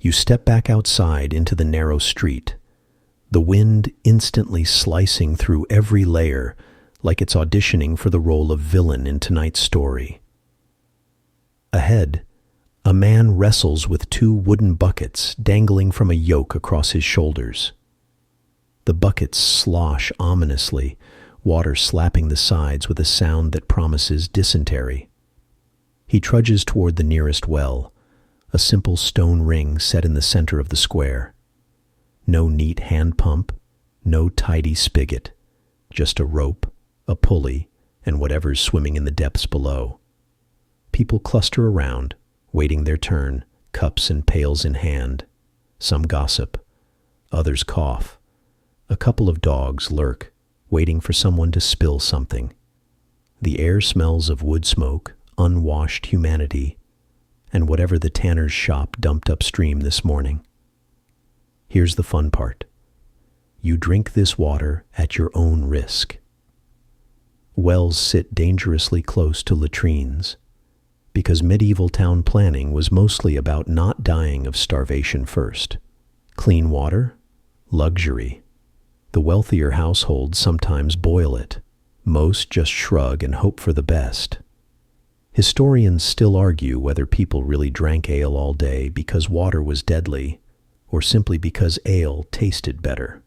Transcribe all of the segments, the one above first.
You step back outside into the narrow street, the wind instantly slicing through every layer like it's auditioning for the role of villain in tonight's story. Ahead, a man wrestles with two wooden buckets dangling from a yoke across his shoulders. The buckets slosh ominously, water slapping the sides with a sound that promises dysentery. He trudges toward the nearest well, a simple stone ring set in the center of the square. No neat hand pump, no tidy spigot, just a rope, a pulley, and whatever's swimming in the depths below. People cluster around, waiting their turn, cups and pails in hand. Some gossip, others cough. A couple of dogs lurk, waiting for someone to spill something. The air smells of wood smoke, unwashed humanity, and whatever the tanner's shop dumped upstream this morning. Here's the fun part. You drink this water at your own risk. Wells sit dangerously close to latrines, because medieval town planning was mostly about not dying of starvation first. Clean water? Luxury. The wealthier households sometimes boil it. Most just shrug and hope for the best. Historians still argue whether people really drank ale all day because water was deadly, or simply because ale tasted better.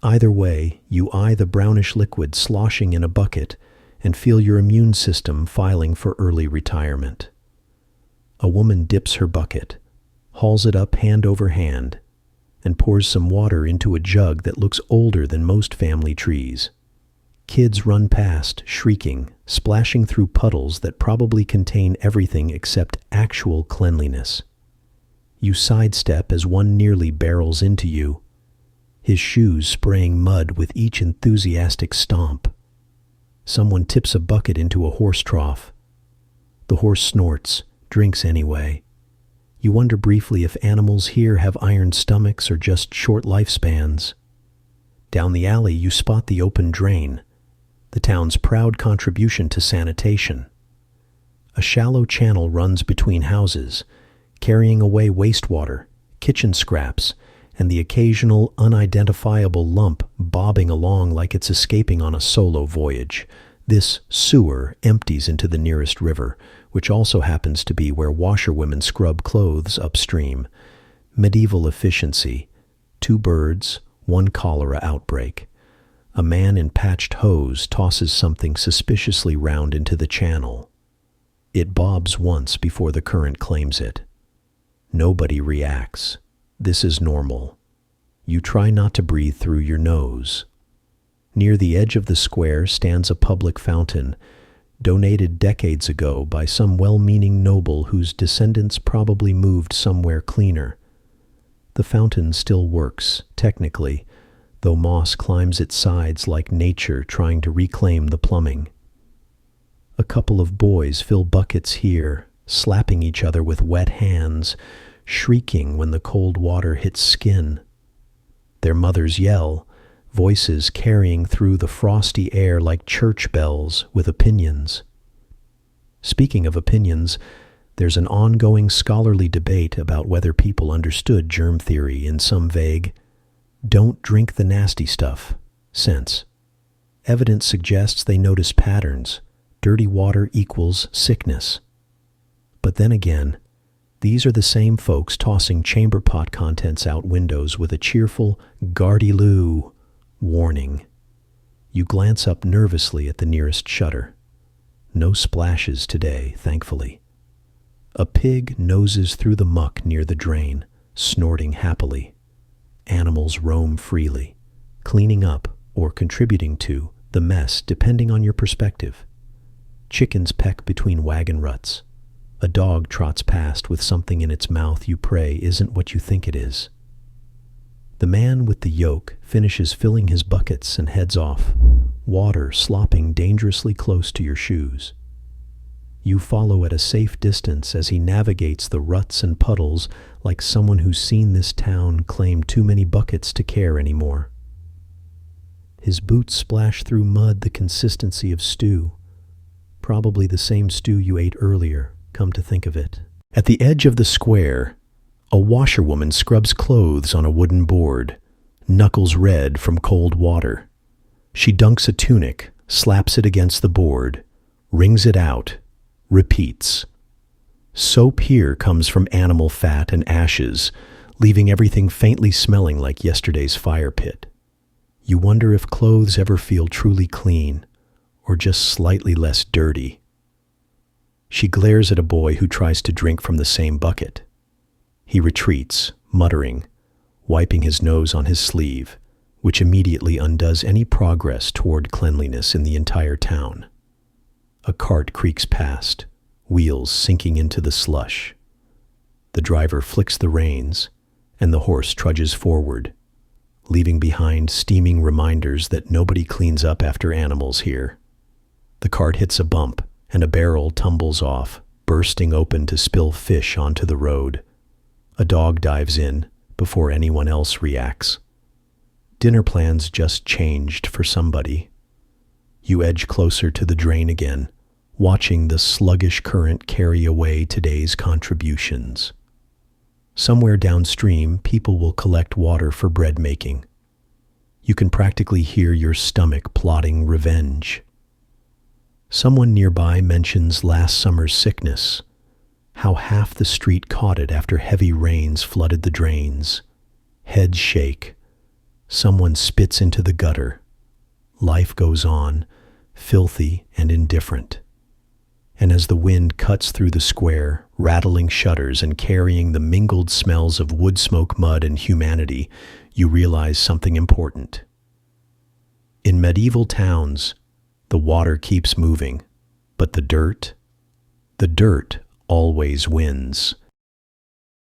Either way, you eye the brownish liquid sloshing in a bucket and feel your immune system filing for early retirement. A woman dips her bucket, hauls it up hand over hand, and pours some water into a jug that looks older than most family trees. Kids run past, shrieking, splashing through puddles that probably contain everything except actual cleanliness. You sidestep as one nearly barrels into you, his shoes spraying mud with each enthusiastic stomp. Someone tips a bucket into a horse trough. The horse snorts, drinks anyway. You wonder briefly if animals here have iron stomachs or just short lifespans. Down the alley, you spot the open drain, the town's proud contribution to sanitation. A shallow channel runs between houses, carrying away wastewater, kitchen scraps, and the occasional unidentifiable lump bobbing along like it's escaping on a solo voyage. This sewer empties into the nearest river, which also happens to be where washerwomen scrub clothes upstream. Medieval efficiency. 2 birds, 1 cholera outbreak. A man in patched hose tosses something suspiciously round into the channel. It bobs once before the current claims it. Nobody reacts. This is normal. You try not to breathe through your nose. Near the edge of the square stands a public fountain, donated decades ago by some well-meaning noble whose descendants probably moved somewhere cleaner. The fountain still works, technically, though moss climbs its sides like nature trying to reclaim the plumbing. A couple of boys fill buckets here, slapping each other with wet hands, shrieking when the cold water hits skin. Their mothers yell, voices carrying through the frosty air like church bells with opinions. Speaking of opinions, there's an ongoing scholarly debate about whether people understood germ theory in some vague, don't drink the nasty stuff sense. Evidence suggests they notice patterns. Dirty water equals sickness. But then again, these are the same folks tossing chamber pot contents out windows with a cheerful "Gardy-loo" warning. You glance up nervously at the nearest shutter. No splashes today, thankfully. A pig noses through the muck near the drain, snorting happily. Animals roam freely, cleaning up or contributing to the mess depending on your perspective. Chickens peck between wagon ruts. A dog trots past with something in its mouth you pray isn't what you think it is. The man with the yoke finishes filling his buckets and heads off, water slopping dangerously close to your shoes. You follow at a safe distance as he navigates the ruts and puddles like someone who's seen this town claim too many buckets to care anymore. His boots splash through mud the consistency of stew, probably the same stew you ate earlier, come to think of it. At the edge of the square, A washerwoman scrubs clothes on a wooden board, knuckles red from cold water. She dunks a tunic, slaps it against the board, wrings it out, repeats. Soap here comes from animal fat and ashes, leaving everything faintly smelling like yesterday's fire pit. You wonder if clothes ever feel truly clean, or just slightly less dirty. She glares at a boy who tries to drink from the same bucket. He retreats, muttering, wiping his nose on his sleeve, which immediately undoes any progress toward cleanliness in the entire town. A cart creaks past, wheels sinking into the slush. The driver flicks the reins, and the horse trudges forward, leaving behind steaming reminders that nobody cleans up after animals here. The cart hits a bump, and a barrel tumbles off, bursting open to spill fish onto the road. A dog dives in before anyone else reacts. Dinner plans just changed for somebody. You edge closer to the drain again, watching the sluggish current carry away today's contributions. Somewhere downstream, people will collect water for bread making. You can practically hear your stomach plotting revenge. Someone nearby mentions last summer's sickness, how half the street caught it after heavy rains flooded the drains. Heads shake. Someone spits into the gutter. Life goes on, filthy and indifferent. And as the wind cuts through the square, rattling shutters and carrying the mingled smells of wood smoke, mud, and humanity, you realize something important. In medieval towns, the water keeps moving, but the dirt always wins.